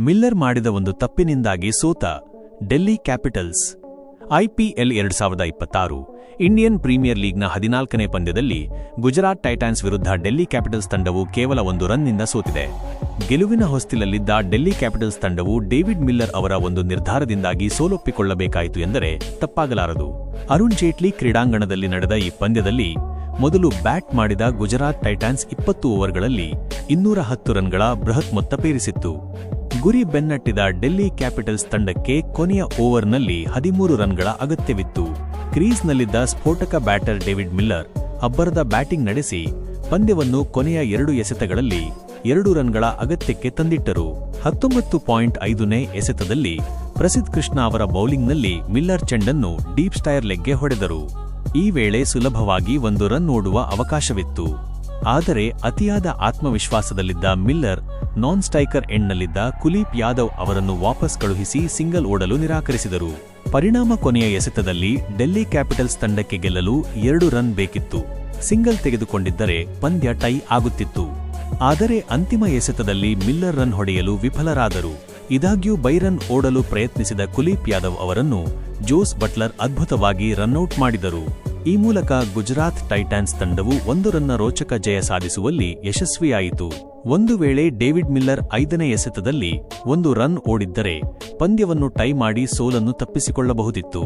Miller ಮಾಡಿದ ಒಂದು ತಪ್ಪಿನಿಂದಾಗಿ ಸೋತ Delhi Capitals. IPL 2026 Indian Premier ಲೀಗ್ನ 14ನೇ ಪಂದ್ಯದಲ್ಲಿ ಗುಜರಾತ್ ಟೈಟಾನ್ಸ್ ವಿರುದ್ಧ ಡೆಲ್ಲಿ ಕ್ಯಾಪಿಟಲ್ಸ್ ತಂಡವು ಕೇವಲ 1 ರನ್ನಿಂದ ಸೋತಿದೆ. ಗೆಲುವಿನ ಹೊಸ್ತಿಲಲ್ಲಿದ್ದ ಡೆಲ್ಲಿ ಕ್ಯಾಪಿಟಲ್ಸ್ ತಂಡವು ಡೇವಿಡ್ ಮಿಲ್ಲರ್ ಅವರ ಒಂದು ನಿರ್ಧಾರದಿಂದಾಗಿ ಸೋಲೊಪ್ಪಿಕೊಳ್ಳಬೇಕಾಯಿತು ಎಂದರೆ ತಪ್ಪಾಗಲಾರದು. ಅರುಣ್ ಜೇಟ್ಲಿ ಕ್ರೀಡಾಂಗಣದಲ್ಲಿ ನಡೆದ ಈ ಪಂದ್ಯದಲ್ಲಿ ಮೊದಲು ಬ್ಯಾಟ್ ಮಾಡಿದ ಗುಜರಾತ್ ಟೈಟಾನ್ಸ್ 20 ಓವರ್ಗಳಲ್ಲಿ 210 ರನ್ಗಳ ಬೃಹತ್ ಮೊತ್ತ ಪೇರಿಸಿತ್ತು. ಗುರಿ ಬೆನ್ನಟ್ಟಿದ ಡೆಲ್ಲಿ ಕ್ಯಾಪಿಟಲ್ಸ್ ತಂಡಕ್ಕೆ ಕೊನೆಯ ಓವರ್ನಲ್ಲಿ 13 ರನ್ಗಳ ಅಗತ್ಯವಿತ್ತು. ಕ್ರೀಸ್ನಲ್ಲಿದ್ದ ಸ್ಫೋಟಕ ಬ್ಯಾಟರ್ ಡೇವಿಡ್ ಮಿಲ್ಲರ್ ಅಬ್ಬರದ ಬ್ಯಾಟಿಂಗ್ ನಡೆಸಿ ಪಂದ್ಯವನ್ನು ಕೊನೆಯ 2 ಎಸೆತಗಳಲ್ಲಿ 2 ರನ್ಗಳ ಅಗತ್ಯಕ್ಕೆ ತಂದಿಟ್ಟರು. 19.5ನೇ ಎಸೆತದಲ್ಲಿ ಪ್ರಸಿದ್ಧ್ ಕೃಷ್ಣ ಅವರ ಬೌಲಿಂಗ್ನಲ್ಲಿ ಮಿಲ್ಲರ್ ಚೆಂಡನ್ನು ಡೀಪ್ ಸ್ಟೈರ್ ಲೆಗ್ಗೆ ಹೊಡೆದರು. ಈ ವೇಳೆ ಸುಲಭವಾಗಿ 1 ರನ್ ಓಡುವ ಅವಕಾಶವಿತ್ತು. ಆದರೆ ಅತಿಯಾದ ಆತ್ಮವಿಶ್ವಾಸದಲ್ಲಿದ್ದ ಮಿಲ್ಲರ್ ನಾನ್ ಸ್ಟ್ರೈಕರ್ ಎಂಡ್ನಲ್ಲಿದ್ದ ಕುಲೀಪ್ ಯಾದವ್ ಅವರನ್ನು ವಾಪಸ್ ಕಳುಹಿಸಿ ಸಿಂಗಲ್ ಓಡಲು ನಿರಾಕರಿಸಿದರು. ಪರಿಣಾಮ ಕೊನೆಯ ಎಸೆತದಲ್ಲಿ ಡೆಲ್ಲಿ ಕ್ಯಾಪಿಟಲ್ಸ್ ತಂಡಕ್ಕೆ ಗೆಲ್ಲಲು 2 ರನ್ ಬೇಕಿತ್ತು. ಸಿಂಗಲ್ ತೆಗೆದುಕೊಂಡಿದ್ದರೆ ಪಂದ್ಯ ಟೈ ಆಗುತ್ತಿತ್ತು. ಆದರೆ ಅಂತಿಮ ಎಸೆತದಲ್ಲಿ ಮಿಲ್ಲರ್ ರನ್ ಹೊಡೆಯಲು ವಿಫಲರಾದರು. ಇದಾಗ್ಯೂ ಬೈರನ್ ಓಡಲು ಪ್ರಯತ್ನಿಸಿದ ಕುಲೀಪ್ ಯಾದವ್ ಅವರನ್ನು ಜೋಸ್ ಬಟ್ಲರ್ ಅದ್ಭುತವಾಗಿ ರನ್ಔಟ್ ಮಾಡಿದರು. ಈ ಮೂಲಕ ಗುಜರಾತ್ ಟೈಟಾನ್ಸ್ ತಂಡವು 1 ರನ್ನ ರೋಚಕ ಜಯ ಸಾಧಿಸುವಲ್ಲಿ ಯಶಸ್ವಿಯಾಯಿತು. ಒಂದು ವೇಳೆ ಡೇವಿಡ್ ಮಿಲ್ಲರ್ 5ನೇ ಎಸೆತದಲ್ಲಿ 1 ರನ್ ಓಡಿದ್ದರೆ ಪಂದ್ಯವನ್ನು ಟೈ ಮಾಡಿ ಸೋಲನ್ನು ತಪ್ಪಿಸಿಕೊಳ್ಳಬಹುದಿತ್ತು.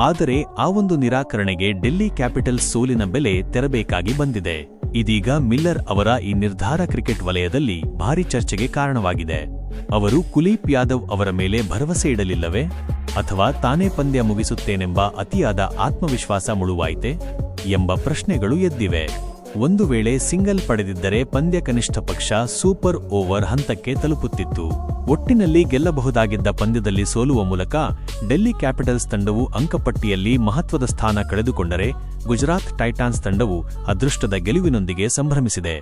ಆದರೆ ಆ ಒಂದು ನಿರಾಕರಣೆಗೆ ಡೆಲ್ಲಿ ಕ್ಯಾಪಿಟಲ್ಸ್ ಸೋಲಿನ ಬೆಲೆ ತೆರಬೇಕಾಗಿ ಬಂದಿದೆ. ಇದೀಗ ಮಿಲ್ಲರ್ ಅವರ ಈ ನಿರ್ಧಾರ ಕ್ರಿಕೆಟ್ ವಲಯದಲ್ಲಿ ಭಾರಿ ಚರ್ಚೆಗೆ ಕಾರಣವಾಗಿದೆ. ಅವರು ಕುಲೀಪ್ ಯಾದವ್ ಅವರ ಮೇಲೆ ಭರವಸೆ ಇಡಲಿಲ್ಲವೇ? ಅಥವಾ ತಾನೇ ಪಂದ್ಯ ಮುಗಿಸುತ್ತೇನೆಂಬ ಅತಿಯಾದ ಆತ್ಮವಿಶ್ವಾಸ ಮುಳುವಾಯಿತೆ ಎಂಬ ಪ್ರಶ್ನೆಗಳು ಎದ್ದಿವೆ. ಒಂದು ವೇಳೆ ಸಿಂಗಲ್ ಪಡೆದಿದ್ದರೆ ಪಂದ್ಯ ಕನಿಷ್ಠ ಪಕ್ಷ ಸೂಪರ್ ಓವರ್ ಹಂತಕ್ಕೆ ತಲುಪುತ್ತಿತ್ತು. ಒಟ್ಟಿನಲ್ಲಿ ಗೆಲ್ಲಬಹುದಾಗಿದ್ದ ಪಂದ್ಯದಲ್ಲಿ ಸೋಲುವ ಮೂಲಕ ಡೆಲ್ಲಿ ಕ್ಯಾಪಿಟಲ್ಸ್ ತಂಡವು ಅಂಕಪಟ್ಟಿಯಲ್ಲಿ ಮಹತ್ವದ ಸ್ಥಾನ ಕಳೆದುಕೊಂಡರೆ, ಗುಜರಾತ್ ಟೈಟಾನ್ಸ್ ತಂಡವು ಅದೃಷ್ಟದ ಗೆಲುವಿನೊಂದಿಗೆ ಸಂಭ್ರಮಿಸಿದೆ.